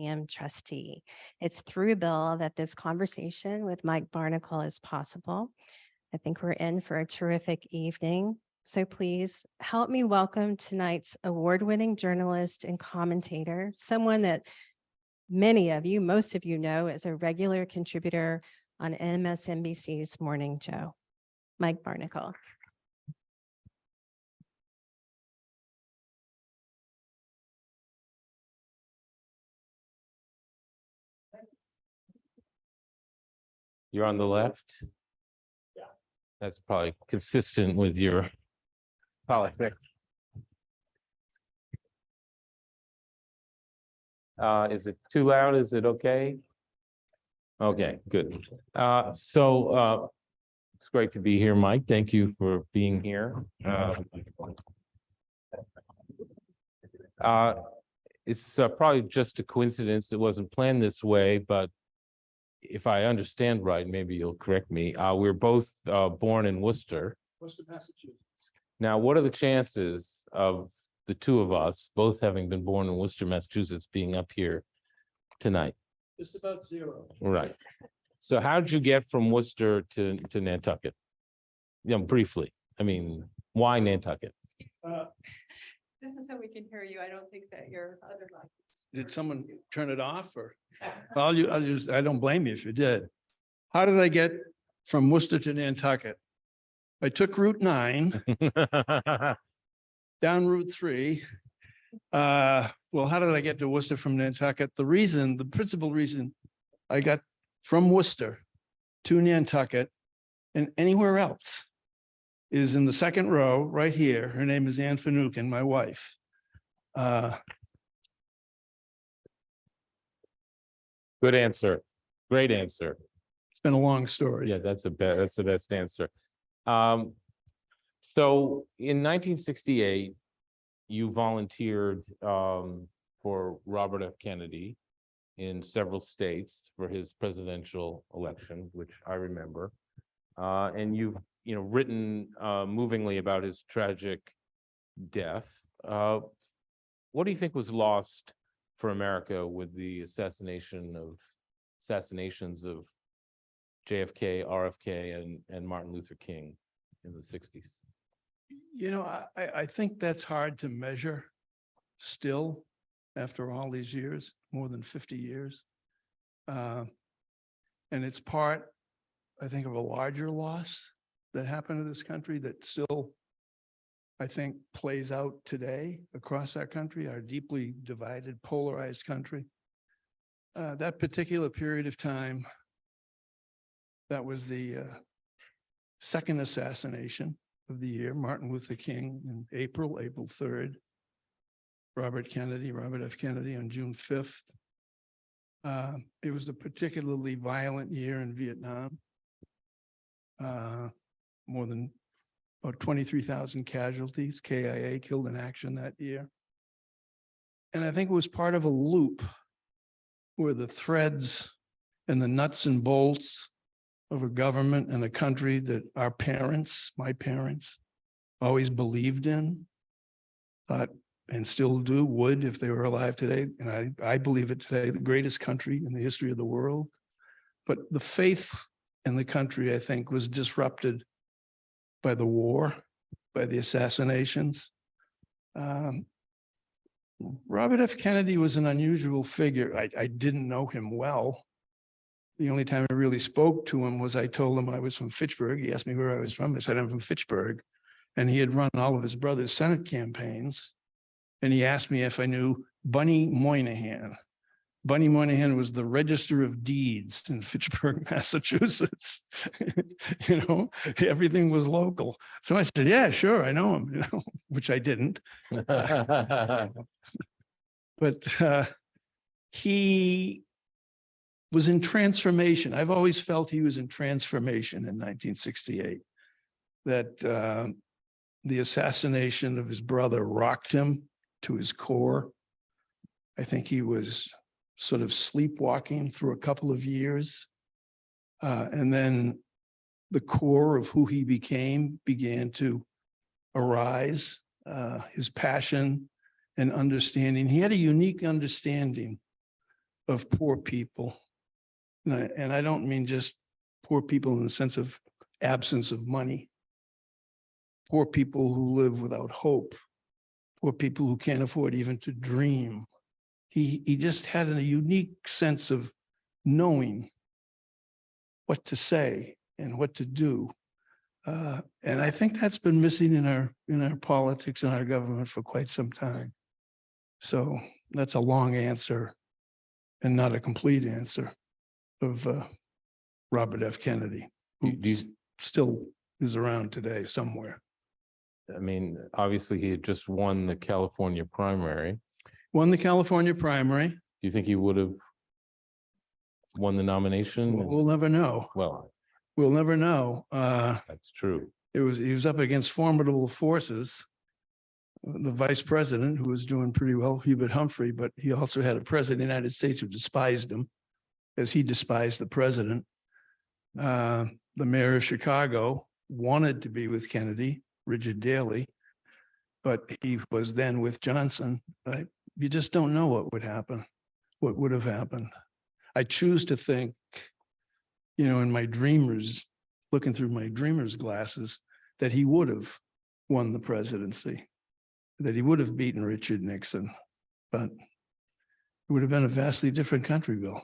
am trustee. It's through Bill that this conversation with Mike Barnicle is possible. I think we're in for a terrific evening. So please help me welcome tonight's award-winning journalist and commentator, someone that many of you, most of you know, as a regular contributor on MSNBC's Morning Joe, Mike Barnicle. You're on the left? Yeah. That's probably consistent with your politics. Is it too loud? Is it okay? Okay, good. It's great to be here, Mike. Thank you for being here. It's probably just a coincidence. It wasn't planned this way, but if I understand right, maybe you'll correct me. We're both born in Worcester, Massachusetts. Now, what are the chances of the two of us, both having been born in Worcester, Massachusetts, being up here tonight? Just about zero. Right. So how did you get from Worcester to Nantucket? Briefly. I mean, why Nantucket? This is so we can hear you. I don't think that your other mic. Did someone turn it off or? I don't blame you if you did. How did I get from Worcester to Nantucket? I took Route 9 down Route 3. Well, how did I get to Worcester from Nantucket? The principal reason I got from Worcester to Nantucket and anywhere else is in the second row right here. Her name is Ann Finucane, my wife. Good answer. Great answer. It's been a long story. Yeah, that's the best answer. So in 1968, you volunteered for Robert F. Kennedy in several states for his presidential election, which I remember. And you've written movingly about his tragic death. What do you think was lost for America with the assassinations of JFK, RFK, and Martin Luther King in the 60s? I think that's hard to measure still after all these years, more than 50 years. And it's part, I think, of a larger loss that happened to this country that still, I think, plays out today across our country, our deeply divided, polarized country. That particular period of time, that was the second assassination of the year, Martin Luther King in April 3rd, Robert F. Kennedy on June 5th. It was a particularly violent year in Vietnam. More than about 23,000 casualties, KIA killed in action that year. And I think it was part of a loop where the threads and the nuts and bolts of a government and a country that our parents, my parents, always believed in, thought, and still do, would if they were alive today. And I believe it today, the greatest country in the history of the world. But the faith in the country, I think, was disrupted by the war, by the assassinations. Robert F. Kennedy was an unusual figure. I didn't know him well. The only time I really spoke to him was I told him I was from Fitchburg. He asked me where I was from. I said, I'm from Fitchburg. And he had run all of his brother's Senate campaigns. And he asked me if I knew Bunny Moynihan. Bunny Moynihan was the Register of Deeds in Fitchburg, Massachusetts. Everything was local. So I said, yeah, sure, I know him, which I didn't. But he was in transformation. I've always felt he was in transformation in 1968, that the assassination of his brother rocked him to his core. I think he was sort of sleepwalking through a couple of years. And then the core of who he became began to arise, his passion and understanding. He had a unique understanding of poor people. And I don't mean just poor people in the sense of absence of money. Poor people who live without hope. Poor people who can't afford even to dream. He just had a unique sense of knowing what to say and what to do. And I think that's been missing in our politics and our government for quite some time. So that's a long answer and not a complete answer of Robert F. Kennedy, who still is around today somewhere. I mean, obviously, he had just won the California primary. Won the California primary. Do you think he would have won the nomination? We'll never know. Well, We'll never know. that's true. He was up against formidable forces. The vice president, who was doing pretty well, Hubert Humphrey, but he also had a president of the United States who despised him, as he despised the president. The mayor of Chicago wanted to be with Kennedy, Richard Daley, but he was then with Johnson. You just don't know what would happen, what would have happened. I choose to think, in my dreamers, looking through my dreamer's glasses, that he would have won the presidency, that he would have beaten Richard Nixon, but it would have been a vastly different country, Bill.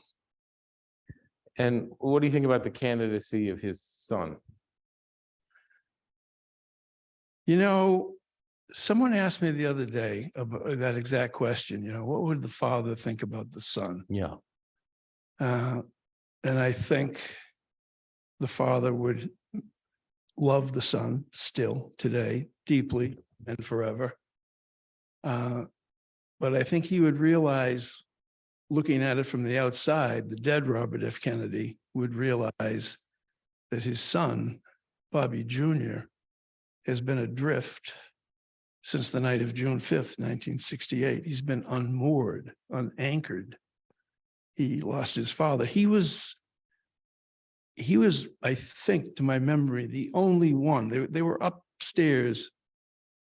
And what do you think about the candidacy of his son? Someone asked me the other day about that exact question, what would the father think about the son? Yeah. And I think the father would love the son still today, deeply and forever. But I think he would realize, looking at it from the outside, the dead Robert F. Kennedy would realize that his son, Bobby Jr., has been adrift since the night of June 5th, 1968. He's been unmoored, unanchored. He lost his father. He was, I think, to my memory, the only one. They were upstairs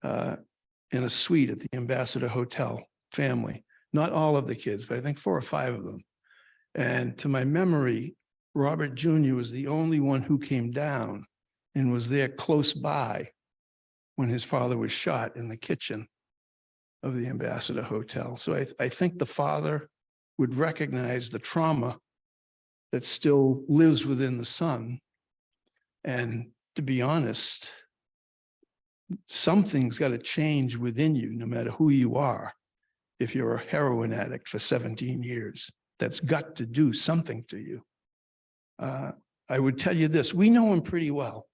in a suite at the Ambassador Hotel, family. Not all of the kids, but I think 4 or 5 of them. And to my memory, Robert Jr. was the only one who came down and was there close by when his father was shot in the kitchen of the Ambassador Hotel. So I think the father would recognize the trauma that still lives within the son. And to be honest, something's got to change within you, no matter who you are. If you're a heroin addict for 17 years, that's got to do something to you. I would tell you this, we know him pretty well.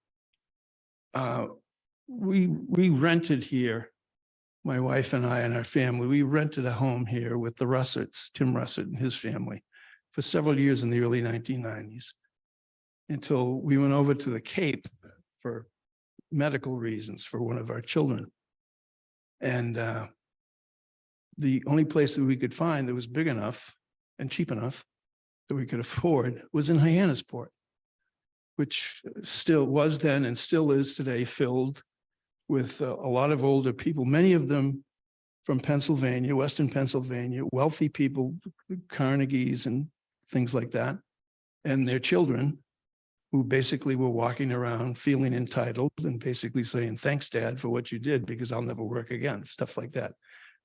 We rented here, my wife and I and our family, we rented a home here with the Russetts, Tim Russett and his family, for several years in the early 1990s, until we went over to the Cape for medical reasons for one of our children. And the only place that we could find that was big enough and cheap enough that we could afford was in Hyannisport, which still was then and still is today filled with a lot of older people, many of them from Pennsylvania, Western Pennsylvania, wealthy people, Carnegies and things like that, and their children who basically were walking around feeling entitled and basically saying, thanks, Dad, for what you did, because I'll never work again, stuff like that.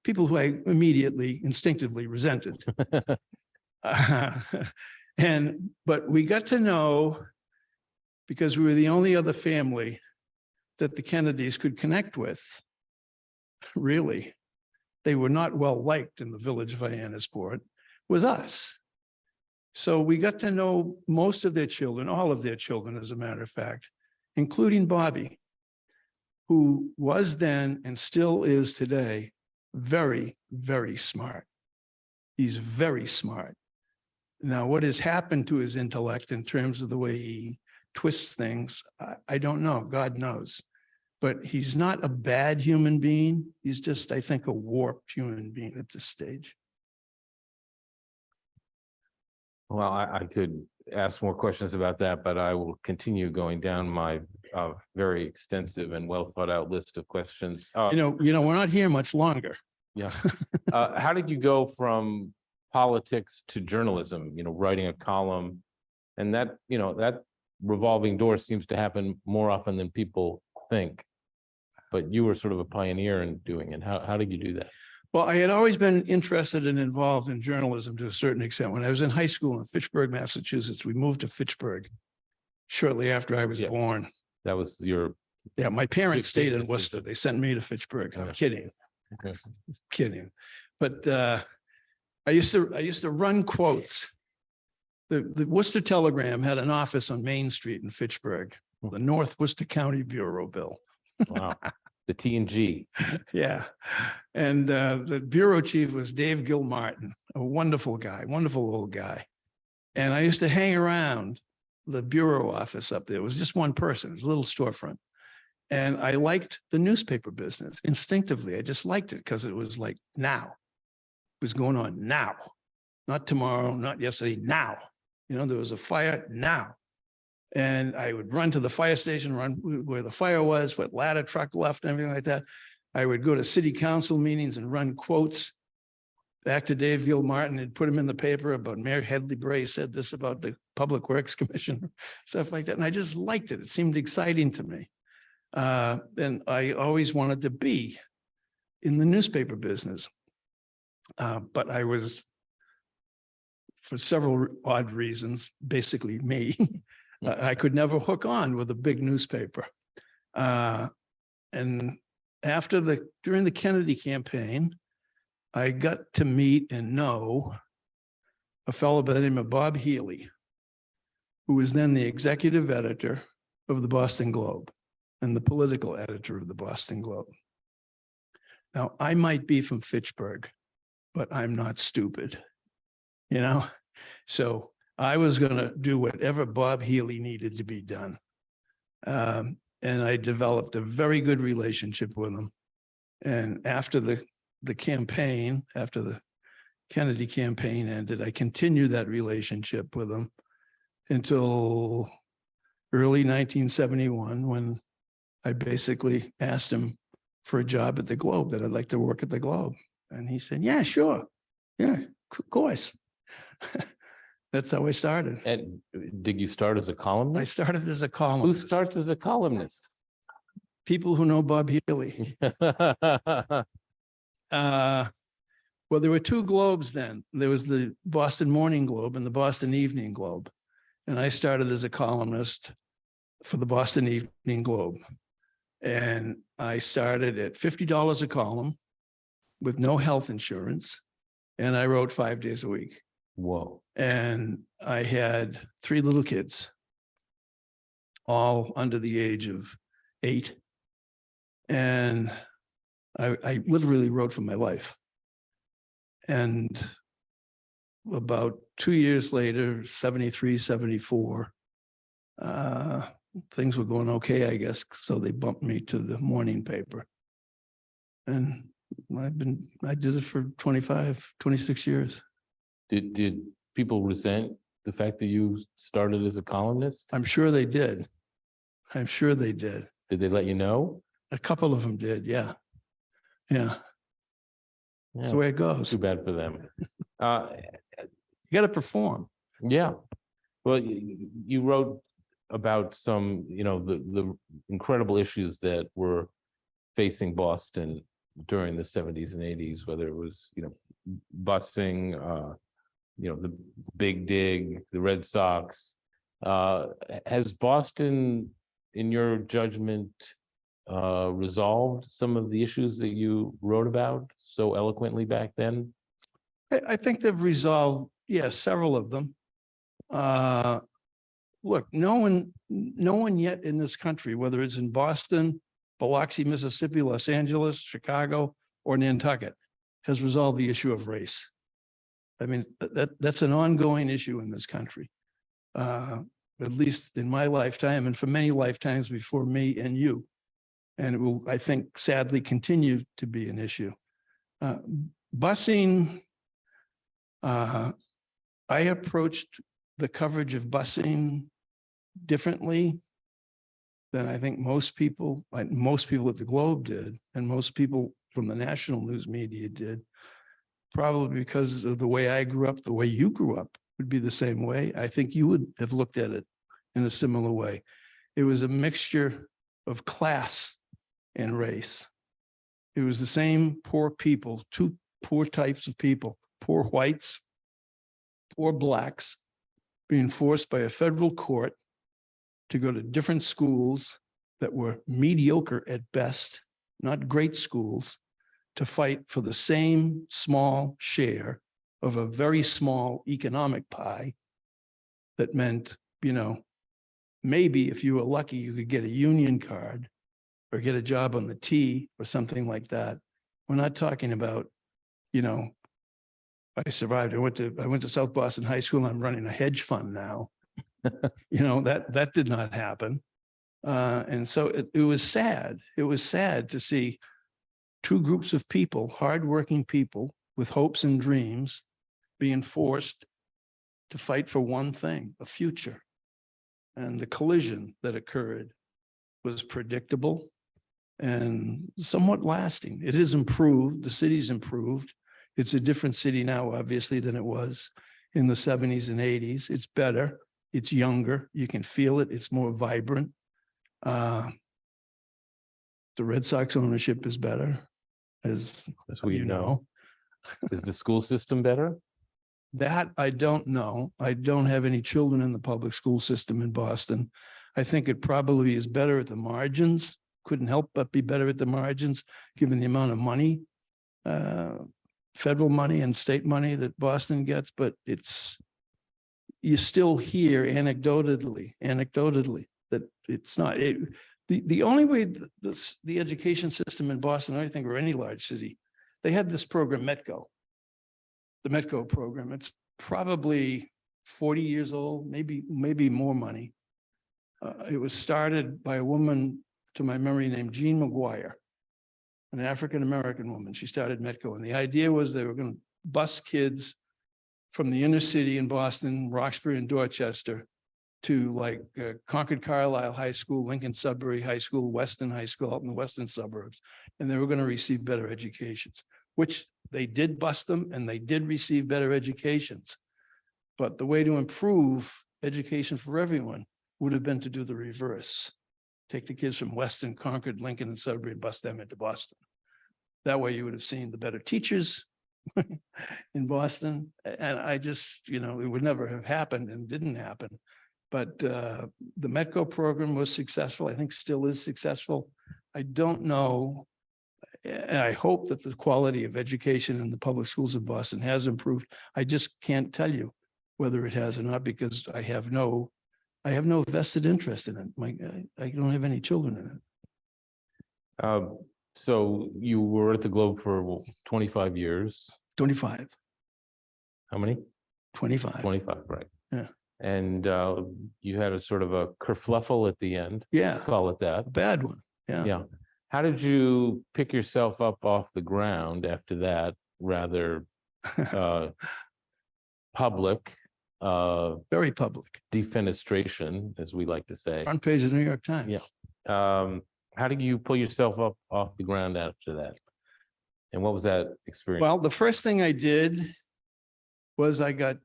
People who I immediately, instinctively resented. But we got to know, because we were the only other family that the Kennedys could connect with, really. They were not well liked in the village of Hyannisport, was us. So we got to know most of their children, all of their children, as a matter of fact, including Bobby, who was then and still is today very, very smart. He's very smart. Now, what has happened to his intellect in terms of the way he twists things, I don't know, God knows. But he's not a bad human being. He's just, I think, a warped human being at this stage. Well, I could ask more questions about that, but I will continue going down my very extensive and well thought out list of questions. We're not here much longer. Yeah. How did you go from politics to journalism, writing a column. And that, that revolving door seems to happen more often than people think. But you were sort of a pioneer in doing it. How did you do that? Well, I had always been interested and involved in journalism to a certain extent. When I was in high school in Fitchburg, Massachusetts, we moved to Fitchburg shortly after I was Yeah. born. That was your. Yeah, my parents Big stayed in decision. Worcester. They sent me to Fitchburg. I'm Yeah. kidding, Okay. kidding. But I used to run quotes. The Worcester Telegram had an office on Main Street in Fitchburg, the North Worcester County Bureau, Bill. Wow. The T&G. Yeah. And the bureau chief was Dave Gilmartin, a wonderful guy, wonderful old guy. And I used to hang around the bureau office up there. It was just one person, it was a little storefront. And I liked the newspaper business instinctively. I just liked it because it was like now. It was going on now, not tomorrow, not yesterday, now. There was a fire now. And I would run to the fire station, run where the fire was, what ladder truck left, and everything like that. I would go to city council meetings and run quotes back to Dave Gilmartin and put them in the paper about Mayor Headley Bray said this about the Public Works Commission, stuff like that. And I just liked it. It seemed exciting to me. And I always wanted to be in the newspaper business. But I was, for several odd reasons, basically me, I could never hook on with a big newspaper. And during the Kennedy campaign, I got to meet and know a fellow by the name of Bob Healy, who was then the executive editor of the Boston Globe and the political editor of the Boston Globe. Now, I might be from Fitchburg, but I'm not stupid, So I was going to do whatever Bob Healy needed to be done. And I developed a very good relationship with him. And after the campaign, after the Kennedy campaign ended, I continued that relationship with him until early 1971, when I basically asked him for a job at the Globe, that I'd like to work at the Globe. And he said, yeah, sure. Yeah, of course. That's how I started. And did you start as a I columnist? started as a Who columnist. starts as a columnist? People who know Bob Healy. Well, there were two Globes then. There was the Boston Morning Globe and the Boston Evening Globe. And I started as a columnist for the Boston Evening Globe. And I started at $50 a column with no health insurance. And I wrote 5 days a week. Whoa. And I had 3 little kids, all under the age of 8. And I literally wrote for my life. And about 2 years later, 73, 74, things were going okay, I guess. So they bumped me to the morning paper. And I did it for 25, 26 years. Did people resent the fact that you started as a columnist? I'm sure they did. I'm sure they did. Did they let you know? A couple of them did, yeah. Yeah. That's the way it goes. Too bad for them. You got to perform. Yeah. Well, you wrote about some, the incredible issues that were facing Boston during the 70s and 80s, whether it was, busing, the Big Dig, the Red Sox. Has Boston, in your judgment, resolved some of the issues that you wrote about so eloquently back then? I think they've resolved, several of them. Look, no one yet in this country, whether it's in Boston, Biloxi, Mississippi, Los Angeles, Chicago, or Nantucket, has resolved the issue of race. I mean, that's an ongoing issue in this country, at least in my lifetime and for many lifetimes before me and you. And it will, I think, sadly continue to be an issue. Busing, I approached the coverage of busing differently than I think most people at the Globe did, and most people from the national news media did. probably because of the way I grew up, the way you grew up would be the same way. I think you would have looked at it in a similar way. It was a mixture of class and race. It was the same poor people, two poor types of people, poor whites, poor blacks, being forced by a federal court to go to different schools that were mediocre at best, not great schools, to fight for the same small share of a very small economic pie that meant, maybe if you were lucky, you could get a union card or get a job on the T or something like that. We're not talking about, I survived. I went to South Boston High School. I'm running a hedge fund now. That did not happen. And so it was sad. It was sad to see two groups of people, hardworking people with hopes and dreams, being forced to fight for one thing, a future. And the collision that occurred was predictable and somewhat lasting. It has improved. The city's improved. It's a different city now, obviously, than it was in the 70s and 80s. It's better. It's younger. You can feel it. It's more vibrant. The Red Sox ownership is better, as we you know. Is the school system better? That I don't know. I don't have any children in the public school system in Boston. I think it probably is better at the margins. Couldn't help but be better at the margins, given the amount of money, federal money and state money that Boston gets. But you still hear anecdotally that it's not. The only way the education system in Boston, I think, or any large city, they had this program, METCO. The METCO program. It's probably 40 years old, maybe more money. It was started by a woman, to my memory, named Jean McGuire, an African-American woman. She started METCO. And the idea was they were going to bus kids from the inner city in Boston, Roxbury and Dorchester, to Concord Carlisle High School, Lincoln Sudbury High School, Weston High School out in the western suburbs. And they were going to receive better educations, which they did bust them and they did receive better educations. But the way to improve education for everyone would have been to do the reverse. Take the kids from Weston, Concord, Lincoln, and Sudbury and bust them into Boston. That way you would have seen the better teachers in Boston. And I just, it would never have happened and didn't happen. But the METCO program was successful. I think still is successful. I don't know. And I hope that the quality of education in the public schools of Boston has improved. I just can't tell you whether it has or not, because I have no vested interest in it. I don't have any children in it. So you were at the Globe for 25 years. 25. How many? 25. 25, right. Yeah. And you had a sort of a kerfluffle at the end. Yeah. Call it that. A bad one. Yeah. Yeah. How did you pick yourself up off the ground after that rather public? Very public. Defenestration, as we like to say. Front page of the New York Times. Yeah. How did you pull yourself up off the ground after that? And what was that experience? Well, the first thing I did was I got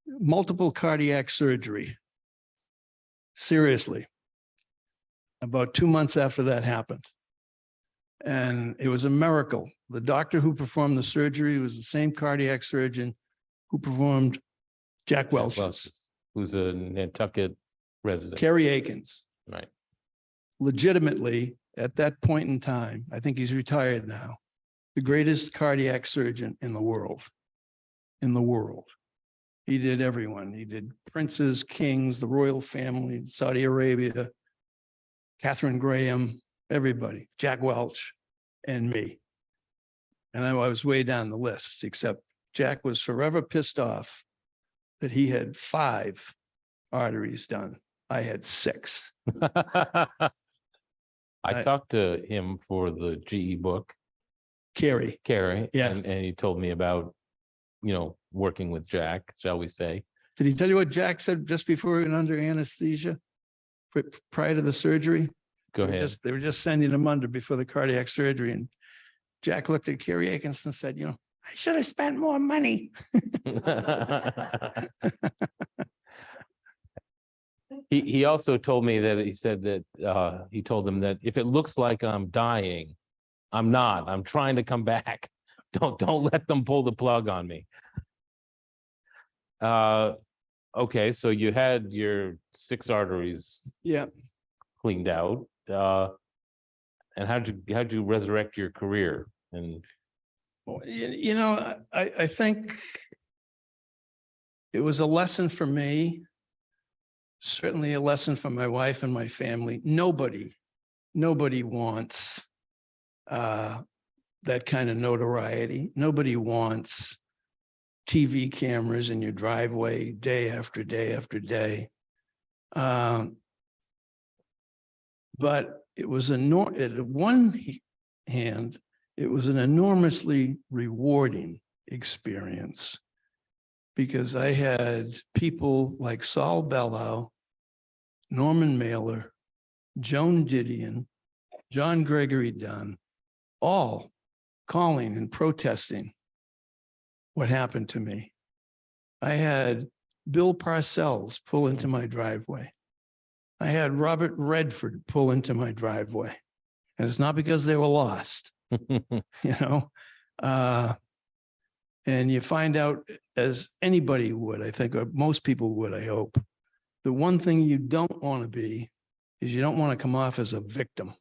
multiple cardiac surgery. Seriously. About 2 months after that happened. And it was a miracle. The doctor who performed the surgery was the same cardiac surgeon who performed Jack Welch's. Who's a Nantucket resident. Kerry Akins. Right. Legitimately, at that point in time, I think he's retired now, the greatest cardiac surgeon in the world. In the world. He did everyone. He did princes, kings, the royal family, Saudi Arabia, Catherine Graham, everybody, Jack Welch, and me. And I was way down the list, except Jack was forever pissed off that he had 5 arteries done. I had 6. I talked to him for the GE book. Carrie. Yeah. And he told me about, working with Jack, shall we say. Did he tell you what Jack said just before he went under anesthesia? Prior to the surgery? Go ahead. They were just sending him under before the cardiac surgery. And Jack looked at Kerry Akins and said, I should have spent more money. He also told me that he said that he told them that if it looks like I'm dying, I'm not. I'm trying to come back. Don't let them pull the plug on me. Okay, so you had your 6 arteries Yeah. cleaned out. And how'd you resurrect your career? And Well, you know, I think it was a lesson for me, certainly a lesson for my wife and my family. Nobody wants that kind of notoriety. Nobody wants TV cameras in your driveway day after day after day. But it was at one hand, it was an enormously rewarding experience because I had people like Saul Bellow, Norman Mailer, Joan Didion, John Gregory Dunn, all calling and protesting what happened to me. I had Bill Parcells pull into my driveway. I had Robert Redford pull into my driveway. And it's not because they were lost, you know. And you find out, as anybody would, I think, or most people would, I hope, the one thing you don't want to be is you don't want to come off as a victim.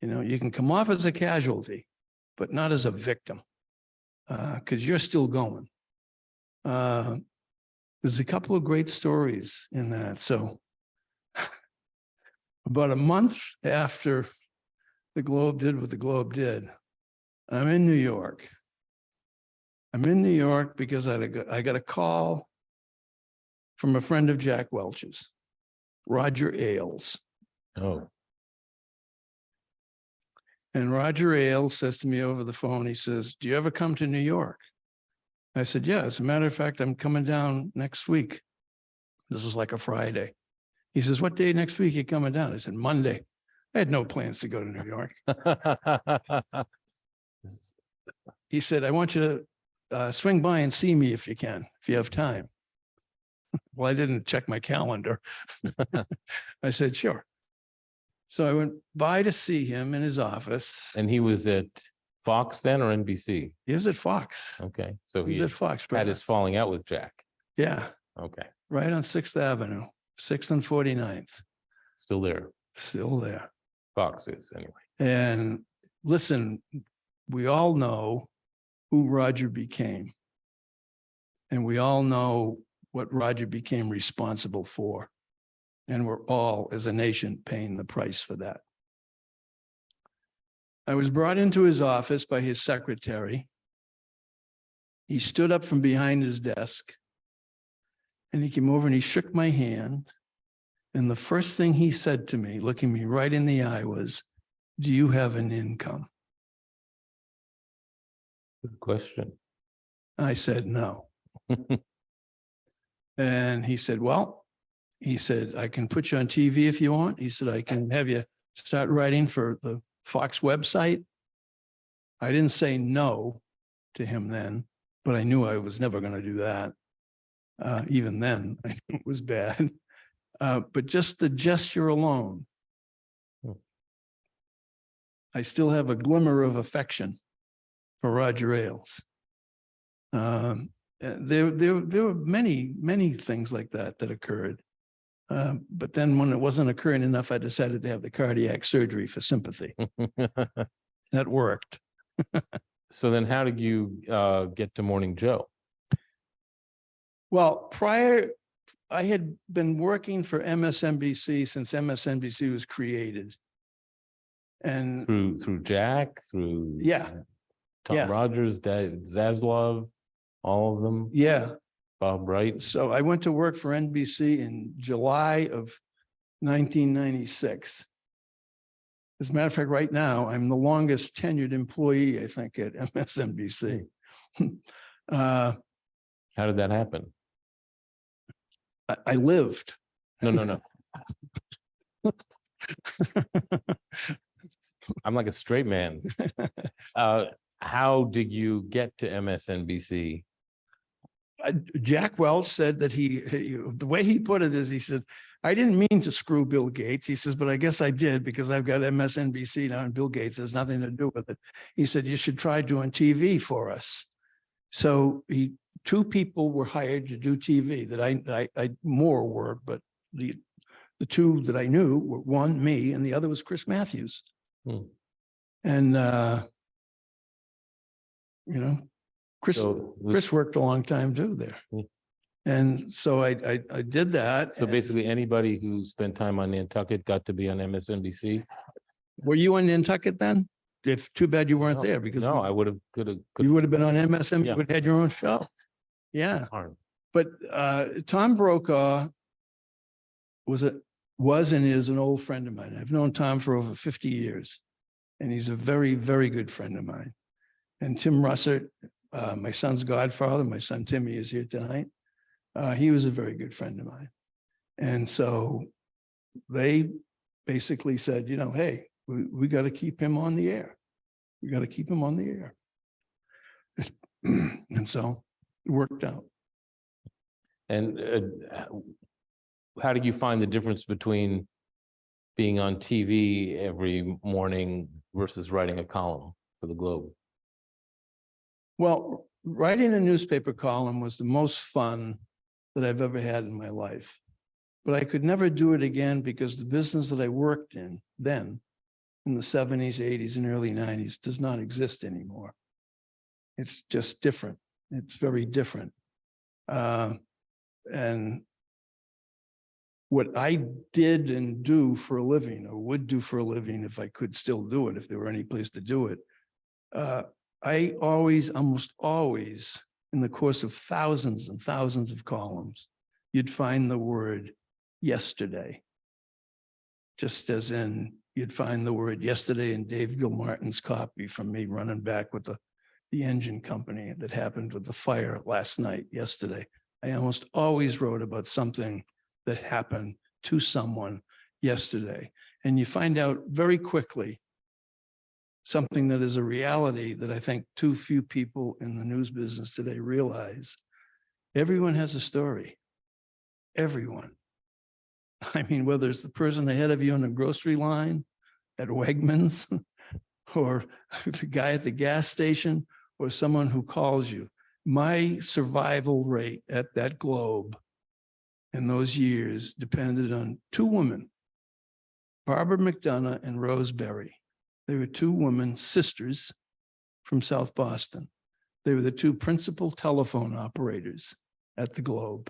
You know, you can come off as a casualty, but not as a victim, because you're still going. There's a couple of great stories in that. So about a month after the Globe did what the Globe did, I'm in New York. I'm in New York because I got a call from a friend of Jack Welch's, Roger Ailes. oh, And Roger Ailes says to me over the phone, he says, "Do you ever come to New York?" I said, "Yeah, as a matter of fact, I'm coming down next week." This was like a Friday. He says, "What day next week are you coming down?" I said, "Monday." I had no plans to go to New York. He said, "I want you to swing by and see me if you can, if you have time." Well, I didn't check my calendar. I said, "Sure." So I went by to see him in his office. And he was at Fox then or NBC? He was at Fox. Okay, so He was he at Fox. had his falling out with Jack. Yeah, Okay, right on 6th Avenue, 6th and 49th. still there. Still there. Fox is anyway. And listen, we all know who Roger became. And we all know what Roger became responsible for. And we're all, as a nation, paying the price for that. I was brought into his office by his secretary. He stood up from behind his desk and he came over and he shook my hand. And the first thing he said to me, looking me right in the eye, was, "Do you have an income?" Good question. I said, "No." And he said, "Well," he said, "I can put you on TV if you want." He said, "I can have you start writing for the Fox website." I didn't say no to him then, but I knew I was never going to do that. Even then, I knew it was bad. But just the gesture alone, I still have a glimmer of affection for Roger Ailes. There were many things like that occurred. But then when it wasn't occurring enough, I decided to have the cardiac surgery for sympathy. That worked. So then how did you get to Morning Joe? Well, I had been working for MSNBC since MSNBC was created. And Through Jack, through yeah, Tom yeah. Rogers, Zaslav, all of them, yeah. Bob Wright. So I went to work for NBC in July of 1996. As a matter of fact, right now, I'm the longest tenured employee, I think, at MSNBC. How did that happen? I lived. No. I'm like a straight man. how did you get to MSNBC? Jack Welch said that the way he put it is, he said, I didn't mean to screw Bill Gates. He says, but I guess I did because I've got MSNBC now and Bill Gates has nothing to do with it. He said, you should try doing TV for us. So two people were hired to do TV that I more were, but the two that I knew were one, me, and the other was Chris Matthews. And, Chris worked a long time too there. And so I did that. So basically anybody who spent time on Nantucket got to be on MSNBC? Were you on Nantucket then? If too bad you weren't there because no, I would have, you would have been on MSNBC, Yeah. you would have had your own show. Yeah. Hard. But Tom Brokaw was and is an old friend of mine. I've known Tom for over 50 years. And he's a very, very good friend of mine. And Tim Russert, my son's godfather, my son Timmy is here tonight. He was a very good friend of mine. And so they basically said, hey, we got to keep him on the air. We got to keep him on the air. And so it worked out. And how did you find the difference between being on TV every morning versus writing a column for the Globe? Well, writing a newspaper column was the most fun that I've ever had in my life. But I could never do it again because the business that I worked in then, in the 70s, 80s, and early 90s, does not exist anymore. It's just different. It's very different. And what I did and do for a living, or would do for a living if I could still do it, if there were any place to do it, I almost always, in the course of thousands and thousands of columns, you'd find the word yesterday. Just as in, you'd find the word yesterday in Dave Gilmartin's copy from me running back with the engine company that happened with the fire last night, yesterday. I almost always wrote about something that happened to someone yesterday. And you find out very quickly something that is a reality that I think too few people in the news business today realize. Everyone has a story. Everyone. I mean, whether it's the person ahead of you on the grocery line at Wegmans, or the guy at the gas station, or someone who calls you. My survival rate at that Globe in those years depended on two women, Barbara McDonough and Rose Berry. They were two women, sisters from South Boston. They were the two principal telephone operators at the Globe.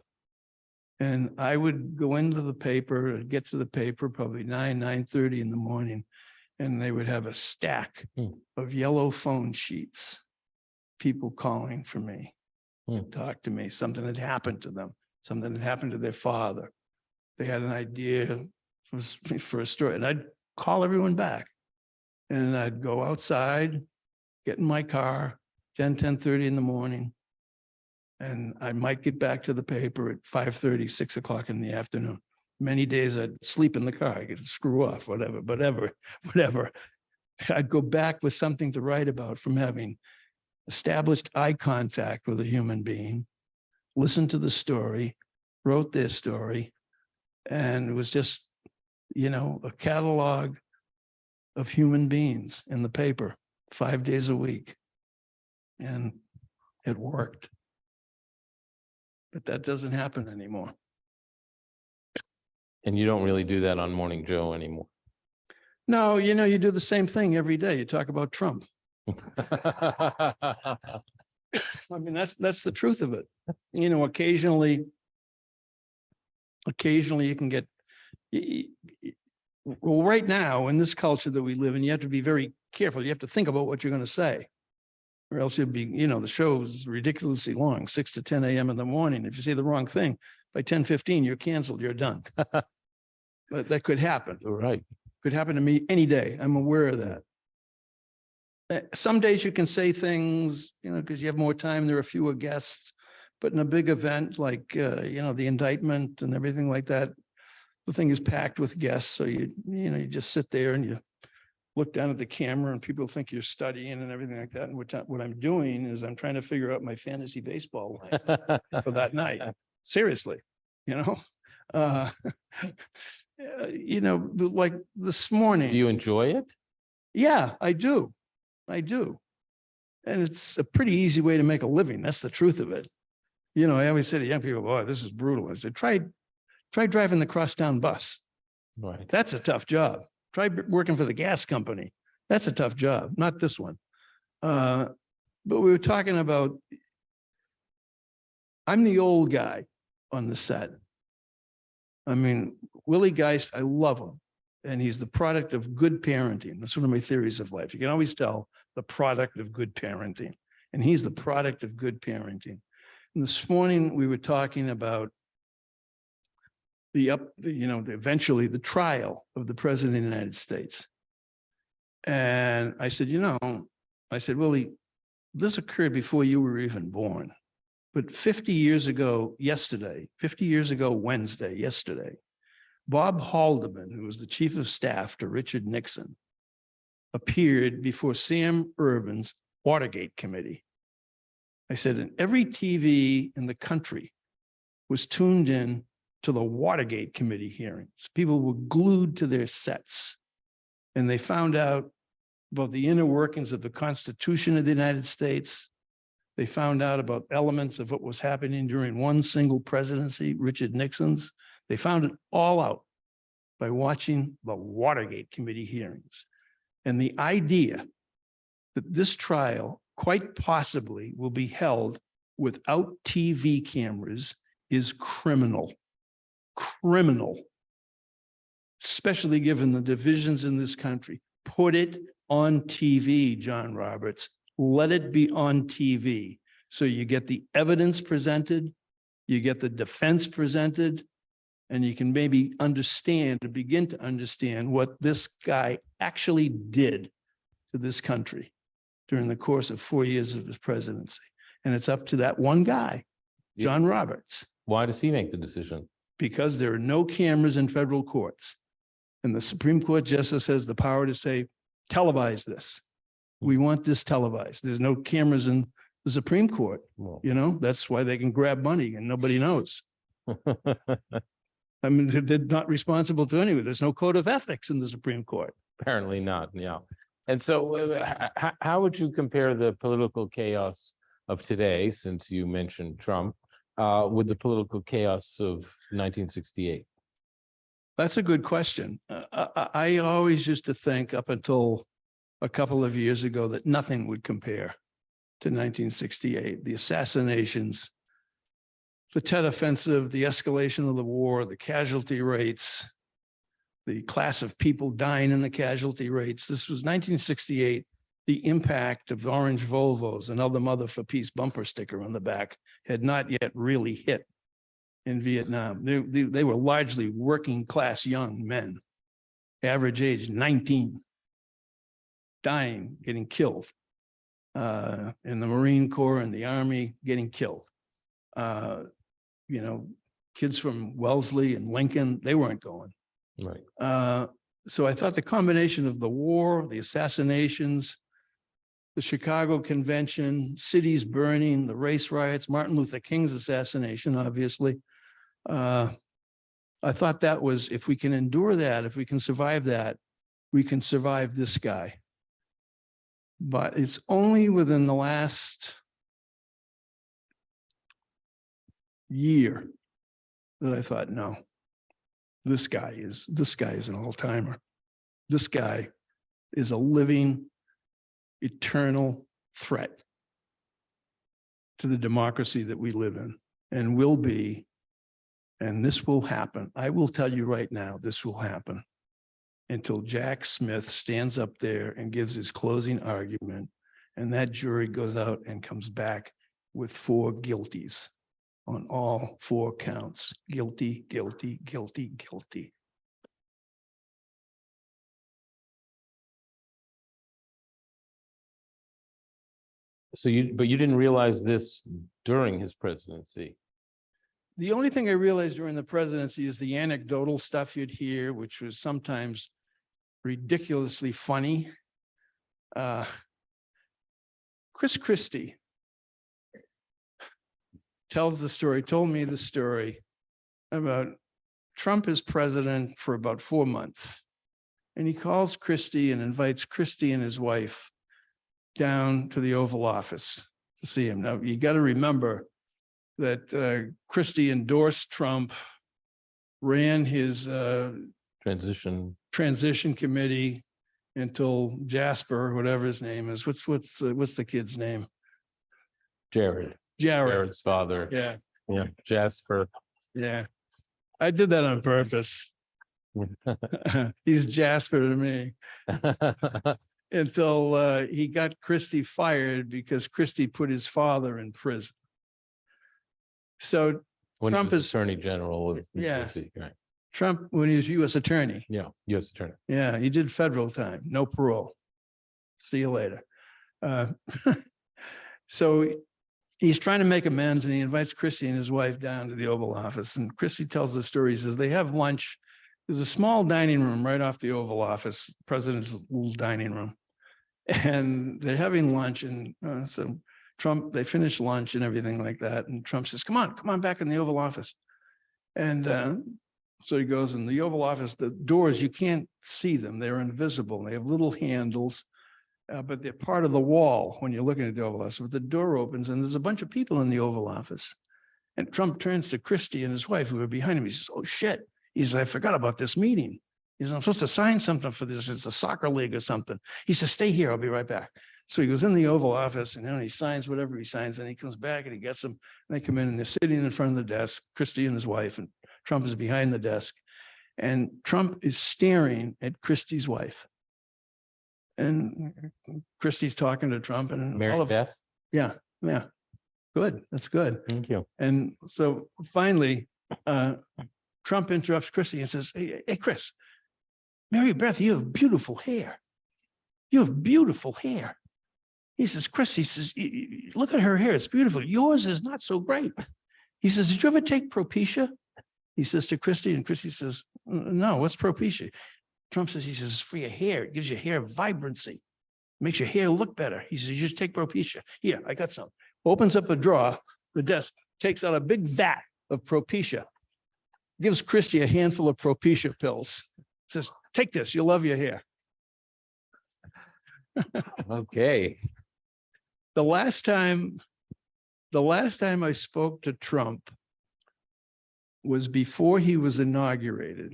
And I would go into the paper, get to the paper probably 9:30 in the morning, and they would have a stack of yellow phone sheets, people calling for me, talk to me, something had happened to them, something had happened to their father. They had an idea for a story, and I'd call everyone back. And I'd go outside, get in my car, 10:30 in the morning, and I might get back to the paper at 5:30, 6 o'clock in the afternoon. Many days I'd sleep in the car, I could screw off, whatever. I'd go back with something to write about from having established eye contact with a human being, listened to the story, wrote their story, and it was just, a catalog of human beings in the paper 5 days a week. And it worked. But that doesn't happen anymore. And you don't really do that on Morning Joe anymore. No, you do the same thing every day. You talk about Trump. I mean, that's the truth of it. Occasionally you can get, well, right now in this culture that we live in, you have to be very careful. You have to think about what you're going to say, or else you'll be, the show is ridiculously long, 6 to 10 a.m. in the morning. If you say the wrong thing, by 10:15, you're canceled, you're done. But that could happen. Right. Could happen to me any day. I'm aware of that. Some days you can say things, because you have more time, there are fewer guests. But in a big event like, the indictment and everything like that, the thing is packed with guests. So you just sit there and you look down at the camera and people think you're studying and everything like that. And what I'm doing is I'm trying to figure out my fantasy baseball line for that night. Seriously, you know? Uh, but like this morning. Do you enjoy it? Yeah, I do. I do. And it's a pretty easy way to make a living. That's the truth of it. I always say to young people, boy, this is brutal. I said, try driving the crosstown bus. Right. That's a tough job. Try working for the gas company. That's a tough job, not this one. But we were talking about, I'm the old guy on the set. I mean, Willie Geist, I love him. And he's the product of good parenting. That's one of my theories of life. You can always tell the product of good parenting. And he's the product of good parenting. And this morning we were talking about eventually the trial of the president of the United States. And I said, Willie, this occurred before you were even born. But 50 years ago Wednesday, yesterday, Bob Haldeman, who was the chief of staff to Richard Nixon, appeared before Sam Ervin's Watergate committee. I said, and every TV in the country was tuned in to the Watergate committee hearings. People were glued to their sets, and they found out about the inner workings of the Constitution of the United States. They found out about elements of what was happening during one single presidency, Richard Nixon's. They found it all out by watching the Watergate committee hearings. And the idea that this trial quite possibly will be held without TV cameras is criminal. Criminal, especially given the divisions in this country. Put it on TV, John Roberts. Let it be on TV. So you get the evidence presented, you get the defense presented, and you can maybe understand or begin to understand what this guy actually did to this country during the course of 4 years of his presidency. And it's up to that one guy, John Roberts. Why does he make the decision? Because there are no cameras in federal courts. And the Supreme Court justice has the power to say, televise this. We want this televised. There's no cameras in the Supreme Court. Well. That's why they can grab money and nobody knows. I mean, they're not responsible to anyone. There's no code of ethics in the Supreme Court. Apparently not, yeah. And so how would you compare the political chaos of today, since you mentioned Trump, with the political chaos of 1968? That's a good question. I always used to think up until a couple of years ago that nothing would compare to 1968. The assassinations, the Tet Offensive, the escalation of the war, the casualty rates, the class of people dying in the casualty rates. This was 1968. The impact of orange Volvos and other Mother for Peace bumper sticker on the back had not yet really hit in Vietnam. They were largely working class young men, average age 19, dying, getting killed in the Marine Corps and the Army, getting killed. Kids from Wellesley and Lincoln, they weren't going. Right. So I thought the combination of the war, the assassinations, the Chicago Convention, cities burning, the race riots, Martin Luther King's assassination, obviously. I thought that was, if we can endure that, if we can survive that, we can survive this guy. But it's only within the last year that I thought, no, this guy is an all-timer. This guy is a living, eternal threat to the democracy that we live in and will be. And this will happen. I will tell you right now, this will happen until Jack Smith stands up there and gives his closing argument, and that jury goes out and comes back with 4 guilties on all 4 counts. Guilty, guilty, guilty, guilty. So but you didn't realize this during his presidency. The only thing I realized during the presidency is the anecdotal stuff you'd hear, which was sometimes ridiculously funny. Chris Christie told me the story about Trump as president for about 4 months. And he calls Christie and invites Christie and his wife down to the Oval Office to see him. Now, you got to remember that Christie endorsed Trump, ran his transition committee until Jasper, whatever his name is. What's the kid's name? Jared. Jared's father. Yeah. Yeah. Jasper. Yeah. I did that on purpose. He's Jasper to me. Until he got Christie fired because Christie put his father in prison. So When Trump he was is Attorney General of New Yeah. Jersey, right? Trump, when he was U.S. attorney. Yeah, U.S. Attorney. Yeah, he did federal time, no parole. See you later. So he's trying to make amends, and he invites Christie and his wife down to the Oval Office. And Christie tells the story. He says they have lunch. There's a small dining room right off the Oval Office, the president's little dining room. And they're having lunch. And so Trump, they finish lunch and everything like that. And Trump says, come on back in the Oval Office. And so he goes in the Oval Office. The doors, you can't see them. They're invisible. They have little handles. But they're part of the wall when you're looking at the Oval Office. But the door opens and there's a bunch of people in the Oval Office. And Trump turns to Christie and his wife who are behind him. He says, oh, shit. He says, I forgot about this meeting. He says, I'm supposed to sign something for this. It's a soccer league or something. He says, stay here. I'll be right back. So he goes in the Oval Office and he signs whatever he signs. And he comes back and he gets them. And they come in and they're sitting in front of the desk, Christie and his wife, and Trump is behind the desk. And Trump is staring at Christie's wife. And Christie's talking to Trump and Mary Beth. Yeah. Good. That's good. Thank you. And so finally, Trump interrupts Christie and says, hey, Chris, Mary Beth, you have beautiful hair. You have beautiful hair. He says, Chris, he says, look at her hair. It's beautiful. Yours is not so great. He says, did you ever take Propecia? He says to Christie, and Christie says, no, what's Propecia? Trump says, he says, it's for your hair. It gives your hair vibrancy. Makes your hair look better. He says, you just take Propecia. Here, I got some. Opens up a drawer, the desk, takes out a big vat of Propecia, gives Christie a handful of Propecia pills. Says, take this, you'll love your hair. Okay. The last time I spoke to Trump was before he was inaugurated.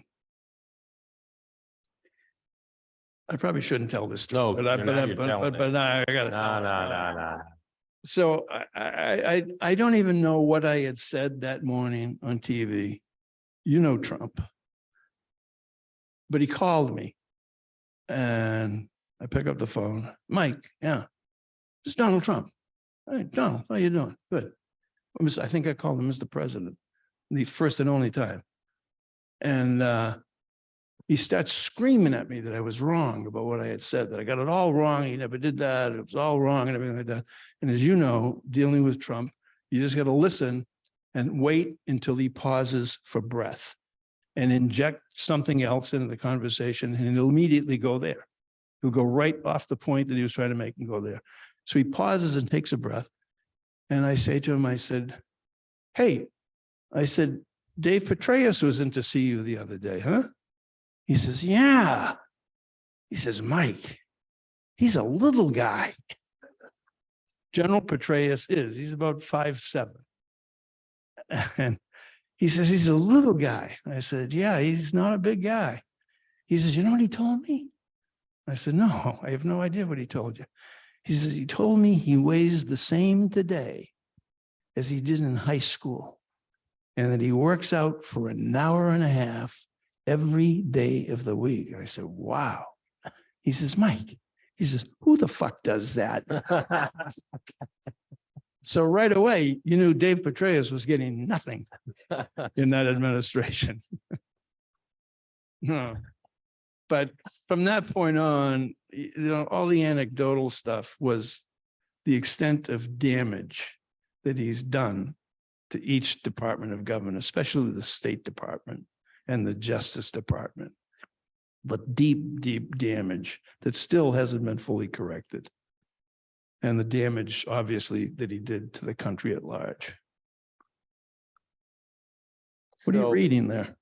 I probably shouldn't tell this story, No, but I got it. No. So I don't even know what I had said that morning on TV. You know Trump. But he called me and I pick up the phone. Mike, yeah, it's Donald Trump. Hey, Donald, how you doing? Good. I think I called him Mr. President, the first and only time. And he starts screaming at me that I was wrong about what I had said, that I got it all wrong. He never did that. It was all wrong and everything like that. And as you know, dealing with Trump, you just got to listen and wait until he pauses for breath and inject something else into the conversation, and he'll immediately go there. He'll go right off the point that he was trying to make and go there. So he pauses and takes a breath. And I say to him, I said, hey, I said, Dave Petraeus was in to see you the other day, huh? He says, yeah. He says, Mike, he's a little guy. General Petraeus he's about 5'7". And he says, he's a little guy. I said, yeah, he's not a big guy. He says, you know what he told me? I said, no, I have no idea what he told you. He says, he told me he weighs the same today as he did in high school, and that he works out for an hour and a half every day of the week. I said, wow. He says, Mike, he says, who the fuck does that? So right away, you knew Dave Petraeus was getting nothing in that administration. No. But from that point on, you know, all the anecdotal stuff was the extent of damage that he's done to each department of government, especially the State Department and the Justice Department. but deep, deep damage that still hasn't been fully corrected. And the damage, obviously, that he did to the country at large. What are you So, reading there?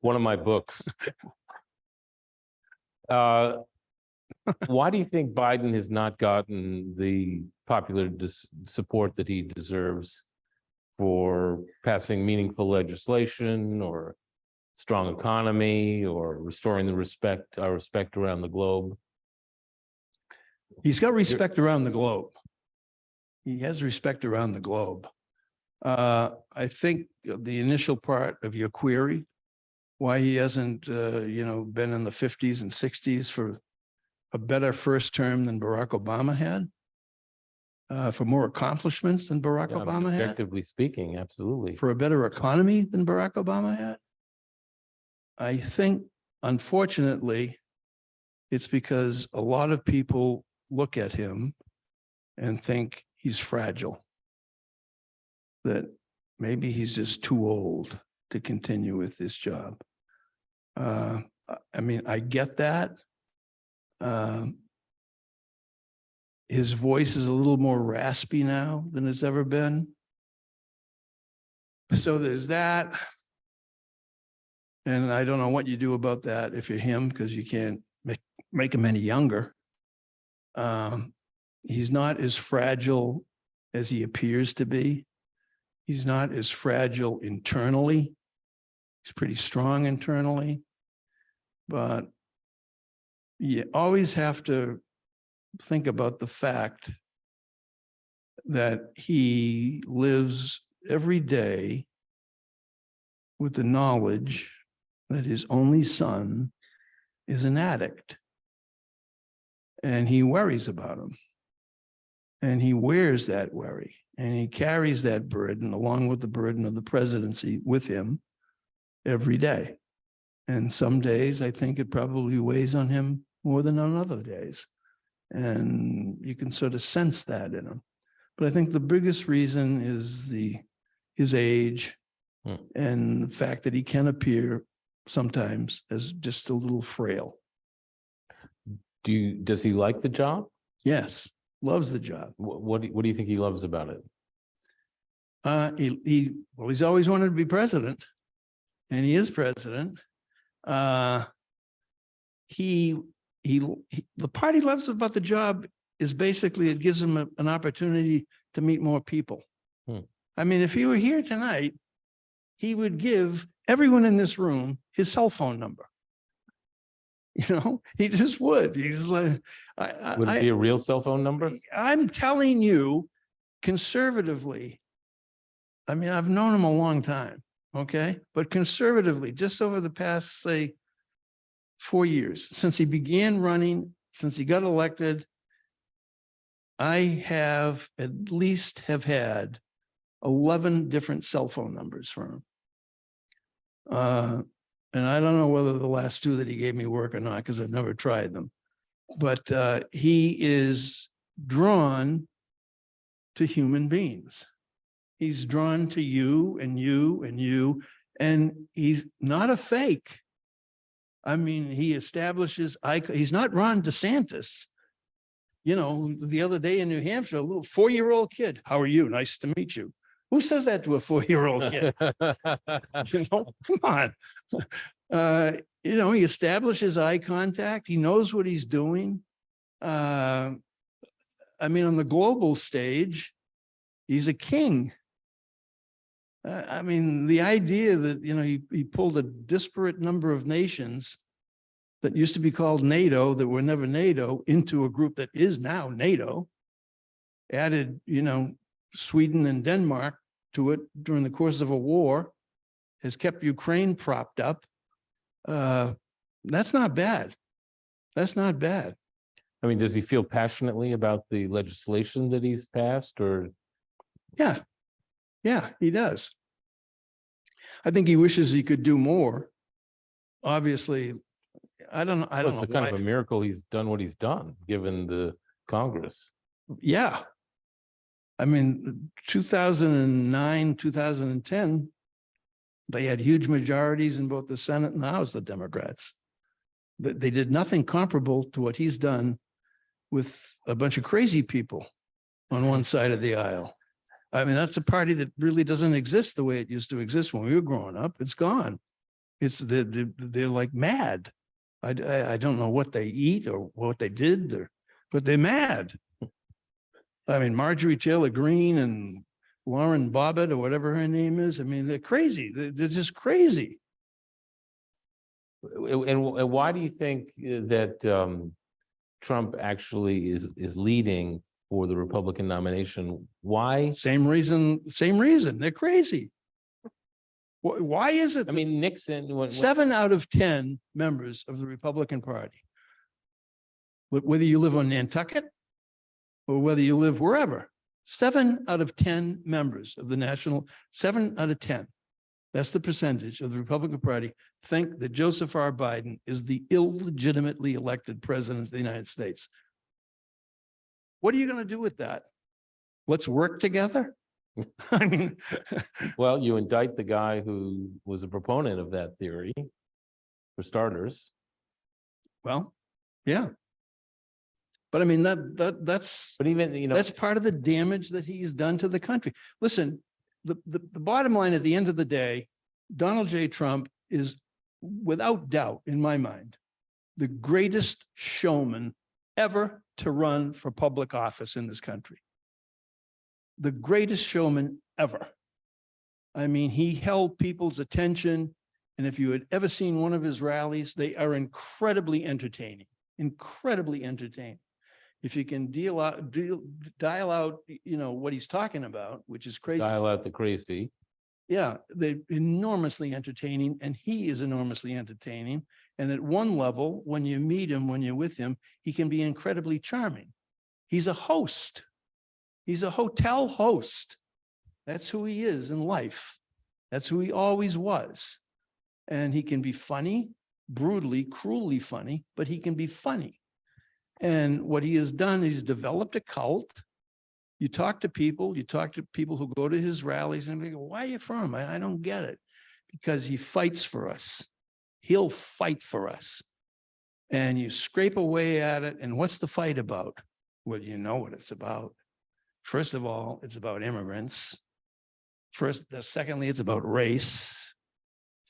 one of my books. Why do you think Biden has not gotten the popular support that he deserves for passing meaningful legislation or strong economy or restoring our respect around the globe? He's got respect around the globe. He has respect around the globe. I think the initial part of your query, why he hasn't, been in the 50s and 60s for a better first term than Barack Obama had, for more accomplishments than Barack Yeah, Obama had, objectively speaking, absolutely. for a better economy than Barack Obama had. I think, unfortunately, it's because a lot of people look at him and think he's fragile, that maybe he's just too old to continue with this job. I mean, I get that. His voice is a little more raspy now than it's ever been. So there's that. And I don't know what you do about that if you're him, because you can't make him any younger. He's not as fragile as he appears to be. He's not as fragile internally. He's pretty strong internally. But you always have to think about the fact that he lives every day with the knowledge that his only son is an addict. And he worries about him. And he wears that worry. And he carries that burden along with the burden of the presidency with him every day. And some days I think it probably weighs on him more than on other days. And you can sort of sense that in him. But I think the biggest reason is his age and the fact that he can appear sometimes as just a little frail. Does he like the job? Yes, loves the job. What do you think he loves about it? He's always wanted to be president, and he is president. The part he loves about the job is basically it gives him an opportunity to meet more people. I mean, if he were here tonight, he would give everyone in this room his cell phone number. He just would. He's like, Would it be a real cell phone number? I'm telling you, conservatively, I mean, I've known him a long time, okay? But conservatively, just over the past, say, 4 years, since he began running, since he got elected, I have at least have had 11 different cell phone numbers from him. And I don't know whether the last 2 that he gave me work or not, because I've never tried them. But he is drawn to human beings. He's drawn to you and you and you, and he's not a fake. I mean, he establishes, he's not Ron DeSantis. The other day in New Hampshire, a little 4-year-old kid, how are you? Nice to meet you. Who says that to a 4-year-old kid? Come on. He establishes eye contact. He knows what he's doing. I mean, on the global stage, he's a king. I mean, the idea that, he pulled a disparate number of nations that used to be called NATO, that were never NATO, into a group that is now NATO, added, Sweden and Denmark to it during the course of a war, has kept Ukraine propped up. That's not bad. That's not bad. I mean, does he feel passionately about the legislation that he's passed, or? Yeah, he does. I think he wishes he could do more. Obviously, I don't know. It's a kind of a miracle he's done what he's done, given the Congress. Yeah. I mean, 2009, 2010, They had huge majorities in both the Senate and the House, the Democrats. They did nothing comparable to what he's done with a bunch of crazy people on one side of the aisle. I mean, that's a party that really doesn't exist the way it used to exist when we were growing up. It's gone. They're like mad. I don't know what they eat or what they did, but they're mad. I mean, Marjorie Taylor Greene and Lauren Bobbitt or whatever her name is. I mean, they're crazy. They're just crazy. And why do you think that Trump actually is leading for the Republican nomination? Why? Same reason. They're crazy. Why is it? I mean, Nixon. 7 out of 10 members of the Republican Party, whether you live on Nantucket or whether you live wherever, 7 out of 10 members of the national, 7 out of 10, that's the percentage of the Republican Party, think that Joseph R. Biden is the illegitimately elected president of the United States. What are you going to do with that? Let's work together. I mean, well, you indict the guy who was a proponent of that theory, for starters. Well, yeah. But I mean, that's, but even, you know, that's part of the damage that he's done to the country. Listen, the bottom line at the end of the day, Donald J. Trump is without doubt, in my mind, the greatest showman ever to run for public office in this country. The greatest showman ever. I mean, he held people's attention. And if you had ever seen one of his rallies, they are incredibly entertaining, incredibly entertaining. If you can dial out, you know, what he's talking about, which is crazy. Dial out the crazy. Yeah, they're enormously entertaining, and he is enormously entertaining. And at one level, when you meet him, when you're with him, he can be incredibly charming. He's a host. He's a hotel host. That's who he is in life. That's who he always was. And he can be funny, brutally, cruelly funny, but he can be funny. And what he has done, he's developed a cult. You talk to people who go to his rallies and they go, why are you from? I don't get it. Because he fights for us. He'll fight for us. And you scrape away at it. And what's the fight about? Well, you know what it's about. First of all, it's about immigrants. Secondly, it's about race.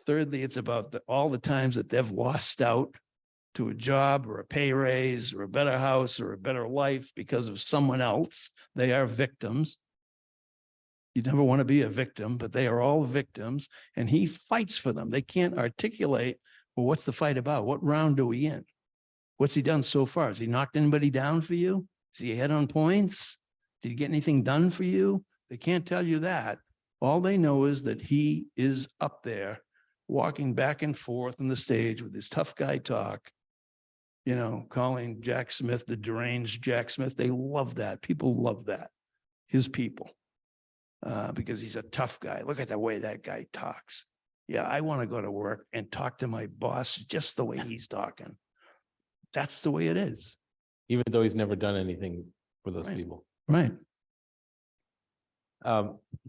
Thirdly, it's about all the times that they've lost out to a job or a pay raise or a better house or a better life because of someone else. They are victims. You never want to be a victim, but they are all victims, and he fights for them. They can't articulate, well, what's the fight about? What round are we in? What's he done so far? Has he knocked anybody down for you? Is he ahead on points? Did he get anything done for you? They can't tell you that. All they know is that he is up there walking back and forth on the stage with his tough guy talk, you know, calling Jack Smith the deranged Jack Smith. They love that. People love that. His people, because he's a tough guy. Look at the way that guy talks. Yeah, I want to go to work and talk to my boss just the way he's talking. That's the way it is. Even though he's never done anything for those people. Right.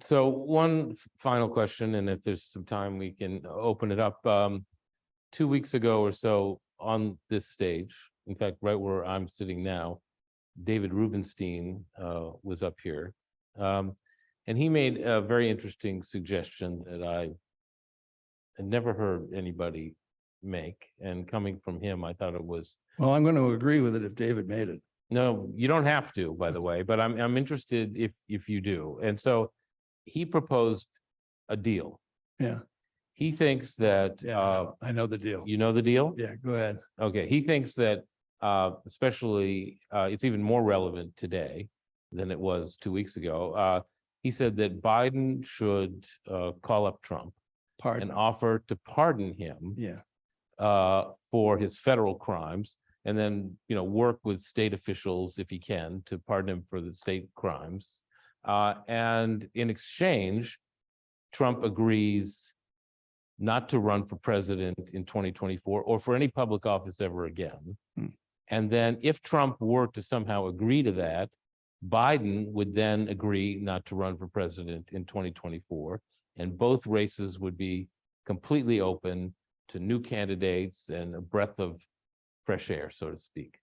So one final question, and if there's some time, we can open it up. 2 weeks ago or so on this stage, in fact, right where I'm sitting now, David Rubenstein was up here. And he made a very interesting suggestion that I had never heard anybody make. And coming from him, I thought it was. Well, I'm going to agree with it if David made it. No, you don't have to, by the way, but I'm interested if you do. And so he proposed a deal. Yeah. He thinks that I know the deal. you know the deal? Yeah, go ahead. Okay. He thinks that especially it's even more relevant today than it was 2 weeks ago. He said that Biden should call up Trump and offer to pardon him for his federal crimes, and then, you know, work with state officials if he can to pardon him for the state crimes. And in exchange, Trump agrees not to run for president in 2024 or for any public office ever again. And then if Trump were to somehow agree to that, Biden would then agree not to run for president in 2024. And both races would be completely open to new candidates and a breath of fresh air, so to speak.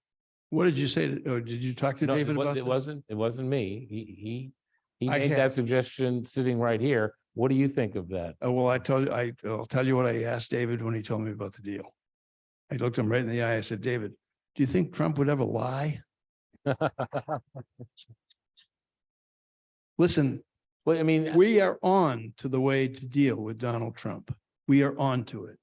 What did you say? Or did you talk to No, David about it this? wasn't me. He I made have. that suggestion sitting right here. What do you think of that? Well, I'll tell you what I asked David when he told me about the deal. I looked him right in the eye. I said, David, do you think Trump would ever lie? Listen, Well, I mean, we are on to the way to deal with Donald Trump. We are on to it.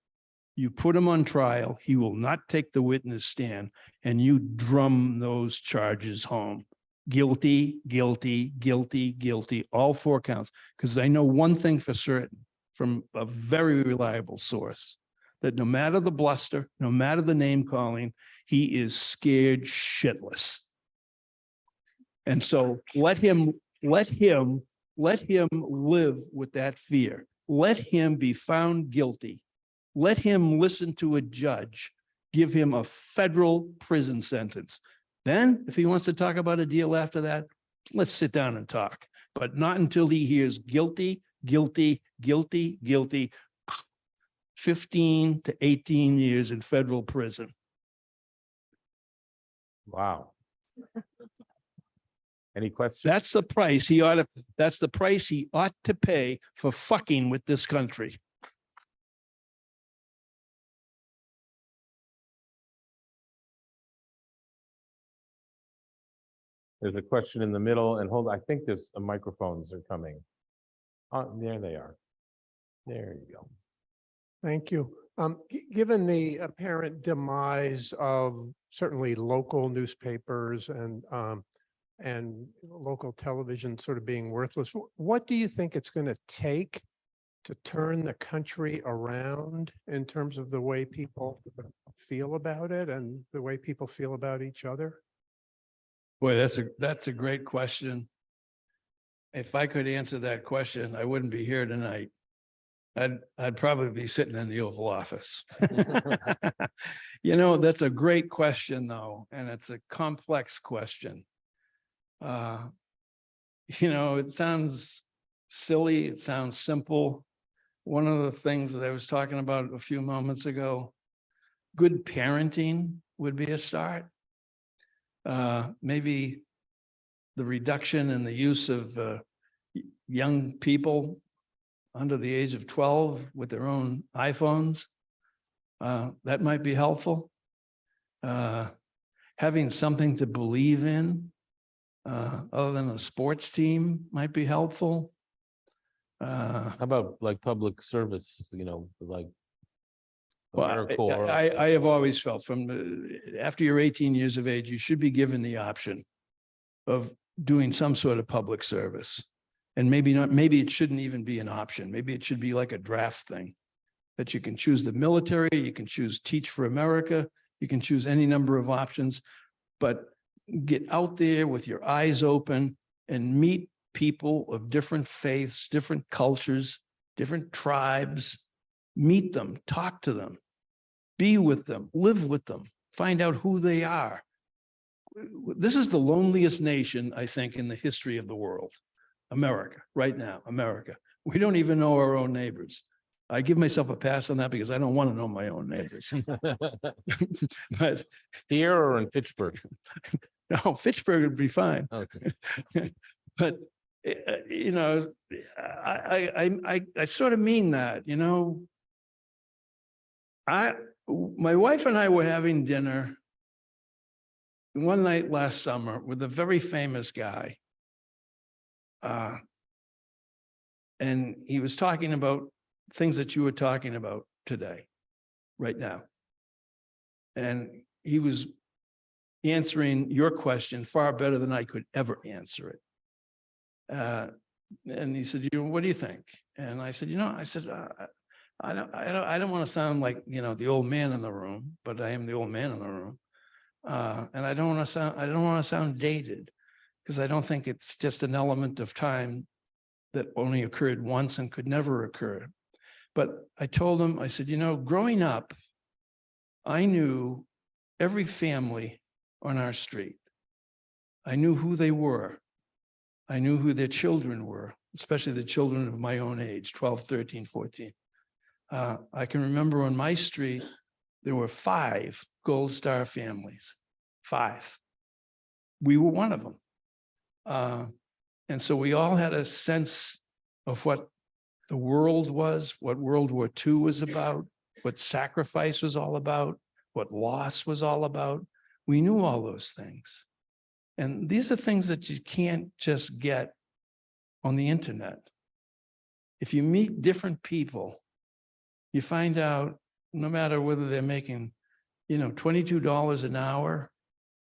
You put him on trial, he will not take the witness stand, and you drum those charges home. Guilty, guilty, guilty, guilty, all 4 counts. Because I know one thing for certain from a very reliable source, that no matter the bluster, no matter the name calling, he is scared shitless. And so let him live with that fear. Let him be found guilty. Let him listen to a judge, give him a federal prison sentence. Then, if he wants to talk about a deal after that, let's sit down and talk, but not until he hears guilty, guilty, guilty, guilty, 15 to 18 years in federal prison. wow. Any questions? That's the price that's the price he ought to pay for fucking with this country. There's a question in the middle, and hold, I think there's some microphones are coming. Oh, there they are. There you go. Thank you. Given the apparent demise of certainly local newspapers and local television sort of being worthless, what do you think it's going to take to turn the country around in terms of the way people feel about it and the way people feel about each other? Boy, that's a great question. If I could answer that question, I wouldn't be here tonight. I'd probably be sitting in the Oval Office. You know, that's a great question, though, and it's a complex question. You know, it sounds silly, it sounds simple. One of the things that I was talking about a few moments ago, good parenting would be a start. Maybe the reduction in the use of young people under the age of 12 with their own iPhones. That might be helpful. Having something to believe in other than a sports team might be helpful. How about like public service, you know, like Well, AmeriCorps? I have always felt from after you're 18 years of age, you should be given the option of doing some sort of public service. And maybe not, maybe it shouldn't even be an option. Maybe it should be like a draft thing that you can choose the military, you can choose Teach for America, you can choose any number of options, but get out there with your eyes open and meet people of different faiths, different cultures, different tribes, meet them, talk to them, be with them, live with them, find out who they are. This is the loneliest nation, I think, in the history of the world. America, right now, America. We don't even know our own neighbors. I give myself a pass on that because I don't want to know my own neighbors. But Here or in Fitchburg? no, Fitchburg would be fine. Okay. But you know, I sort of mean that. You know, my wife and I were having dinner one night last summer with a very famous guy. And he was talking about things that you were talking about today, right now. And he was answering your question far better than I could ever answer it. And he said, what do you think? And I said, I don't want to sound like, the old man in the room, but I am the old man in the room. And I don't want to sound dated, because I don't think it's just an element of time that only occurred once and could never occur. But I told him, I said, growing up, I knew every family on our street. I knew who they were. I knew who their children were, especially the children of my own age, 12, 13, 14. I can remember on my street, there were 5 Gold Star families, 5. We were one of them. And so we all had a sense of what the world was, what World War II was about, what sacrifice was all about, what loss was all about. We knew all those things. And these are things that you can't just get on the internet. If you meet different people, you find out no matter whether they're making, $22 an hour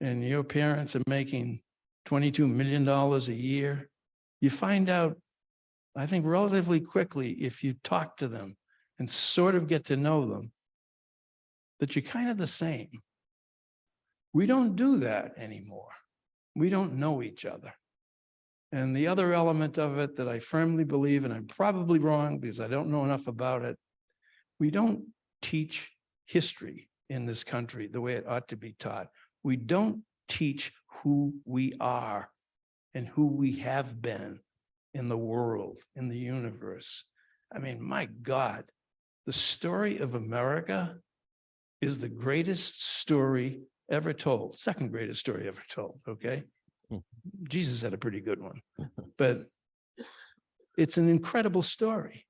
and your parents are making $22 million a year, you find out, I think, relatively quickly, if you talk to them and sort of get to know them, that you're kind of the same. We don't do that anymore. We don't know each other. And the other element of it that I firmly believe, and I'm probably wrong because I don't know enough about it, we don't teach history in this country the way it ought to be taught. We don't teach who we are and who we have been in the world, in the universe. I mean, my God, the story of America is the greatest story ever told, second greatest story ever told, okay? Jesus had a pretty good one, but it's an incredible story.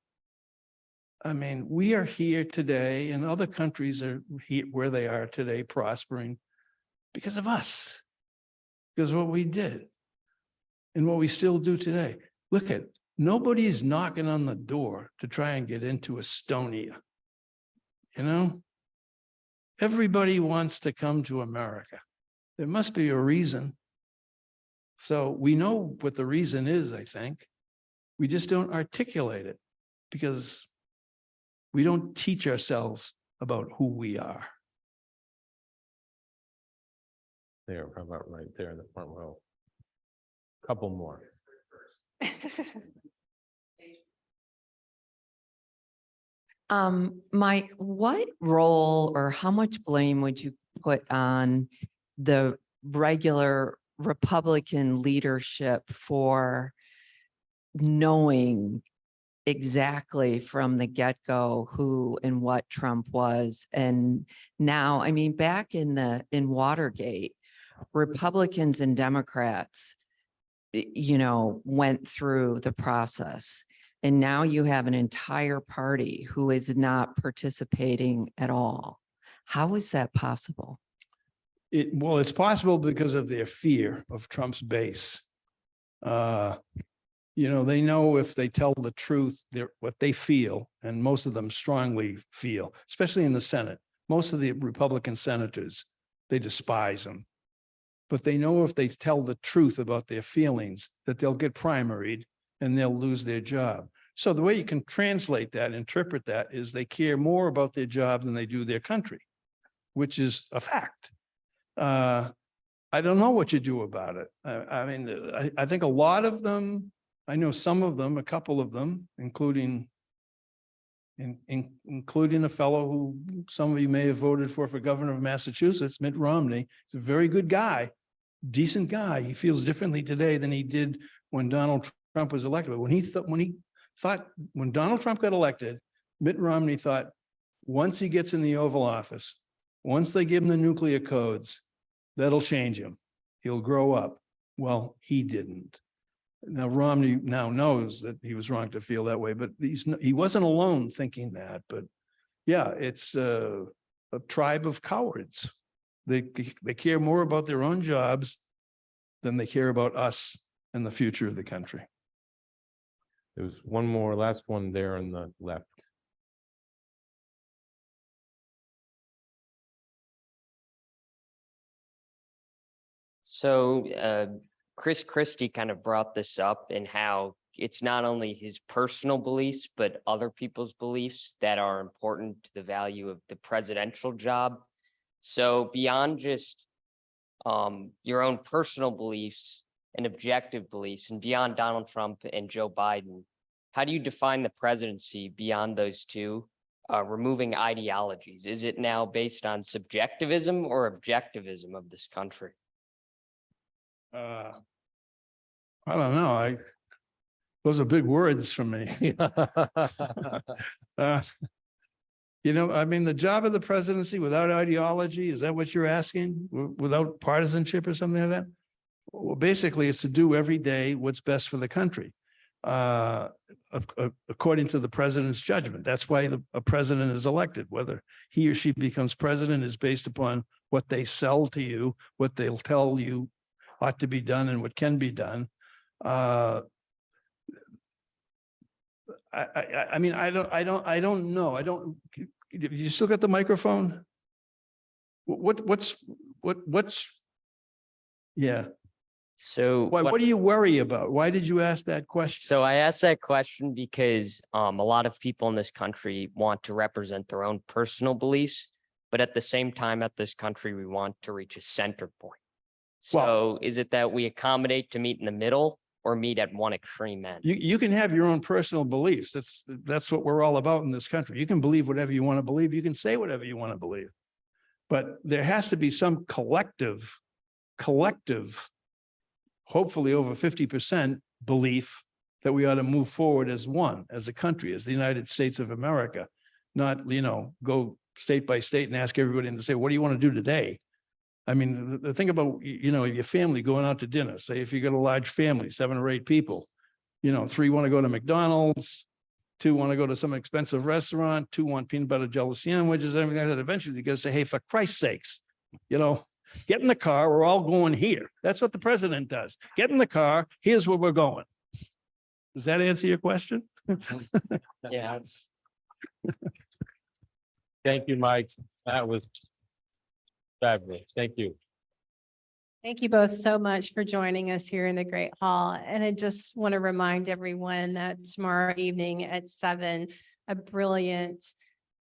I mean, we are here today and other countries are here where they are today prospering because of us, because of what we did and what we still do today. Look at, nobody's knocking on the door to try and get into Estonia. Everybody wants to come to America. There must be a reason. So we know what the reason is, I think. We just don't articulate it because we don't teach ourselves about who we are. There, how about right there in the front row? Couple more. Mike, what role or how much blame would you put on the regular Republican leadership for knowing exactly from the get-go who and what Trump was? And now, I mean, back in Watergate, Republicans and Democrats, went through the process. And now you have an entire party who is not participating at all. How is that possible? Well, it's possible because of their fear of Trump's base. They know if they tell the truth, what they feel, and most of them strongly feel, especially in the Senate. Most of the Republican senators, they despise him. But they know if they tell the truth about their feelings, that they'll get primaried and they'll lose their job. So the way you can translate that, interpret that, is they care more about their job than they do their country, which is a fact. I don't know what you do about it. I think a lot of them, I know some of them, a couple of them, including a fellow who some of you may have voted for governor of Massachusetts, Mitt Romney. He's a very good guy, decent guy. He feels differently today than he did when Donald Trump was elected. But when Donald Trump got elected, Mitt Romney thought, once he gets in the Oval Office, once they give him the nuclear codes, that'll change him. He'll grow up. Well, he didn't. Now, Romney now knows that he was wrong to feel that way, but he wasn't alone thinking that. But yeah, it's a tribe of cowards. They care more about their own jobs than they care about us and the future of the country. There was one more, last one there on the left. So Chris Christie kind of brought this up and how it's not only his personal beliefs, but other people's beliefs that are important to the value of the presidential job. So beyond just your own personal beliefs and objective beliefs, and beyond Donald Trump and Joe Biden, how do you define the presidency beyond those two, removing ideologies? Is it now based on subjectivism or objectivism of this country? I don't know. Those are big words from me. You know, I mean, the job of the presidency without ideology, is that what you're asking? Without partisanship or something like that? Well, basically, it's to do every day what's best for the country. According to the president's judgment. That's why a president is elected. Whether he or she becomes president is based upon what they sell to you, what they'll tell you ought to be done and what can be done. I mean, I don't know. You still got the microphone? What's, yeah. So What do you worry about? Why did you ask that question? So I asked that question because a lot of people in this country want to represent their own personal beliefs, but at the same time, at this country, we want to reach a center point. So is it that we accommodate to meet in the middle or meet at one extreme end? You can have your own personal beliefs. That's what we're all about in this country. You can believe whatever you want to believe. You can say whatever you want to believe. But there has to be some collective, hopefully over 50% belief that we ought to move forward as one, as a country, as the United States of America, not, go state by state and ask everybody and say, what do you want to do today? I mean, the thing about, your family going out to dinner, say if you got a large family, 7 or 8 people, 3 want to go to McDonald's, 2 want to go to some expensive restaurant, 2 want peanut butter jelly sandwiches, everything like that. Eventually you got to say, hey, for Christ's sakes, get in the car. We're all going here. That's what the president does. Get in the car. Here's where we're going. Does that answer your question? Yeah. Thank you, Mike. That was fabulous. Thank you. Thank you both so much for joining us here in the Great Hall. And I just want to remind everyone that tomorrow evening at 7, a brilliant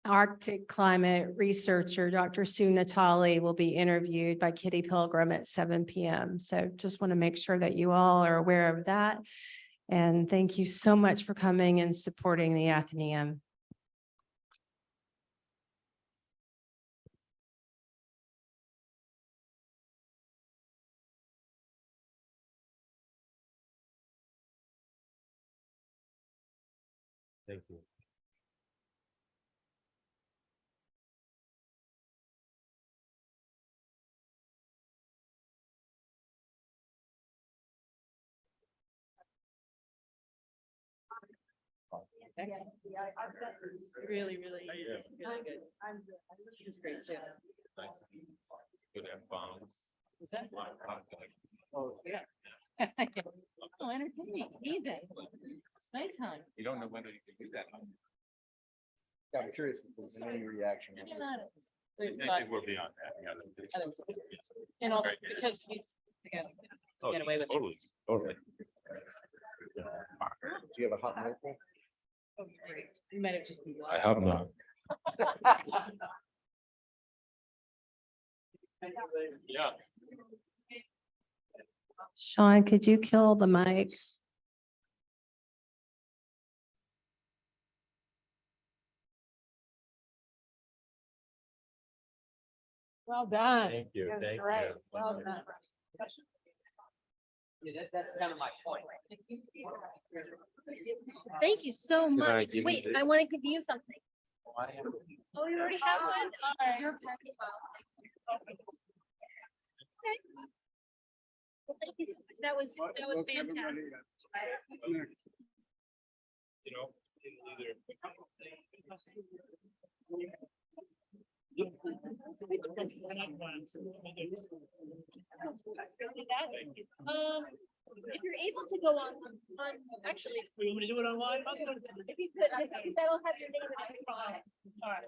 Arctic climate researcher, Dr. Sue Natali, will be interviewed by Kitty Pilgrim at 7 p.m. So just want to make sure that you all are aware of that. And thank you so much for coming and supporting the Athenaeum. Thank you. Really, really, really good. He was great too. Nice. Good at bombs. Was that? Oh, Yeah. Oh, entertaining, even. It's nighttime. you don't know whether you can do that. I'm curious if there's any reaction. I think we're beyond that. Yeah. I think so. And also because he's, again, Oh, get away with it. Totally. Totally. Do you have a hot mic? Oh, great. We might have just been. I hope not. Yeah. Sean, could you kill the mics? Well done. Thank you. That was Thank great. you. Well done. Yeah, that's kind of my point. Thank you so Can I much. give you Wait, I this? want to give you something. I have- Oh, you already have one? All right. Okay. Well, thank you so much. That was fantastic. You know, either. If you're able to go on, actually. You want me to do it online? If you could, because that'll have your name and everything on it. All right.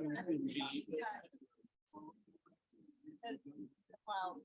Wow.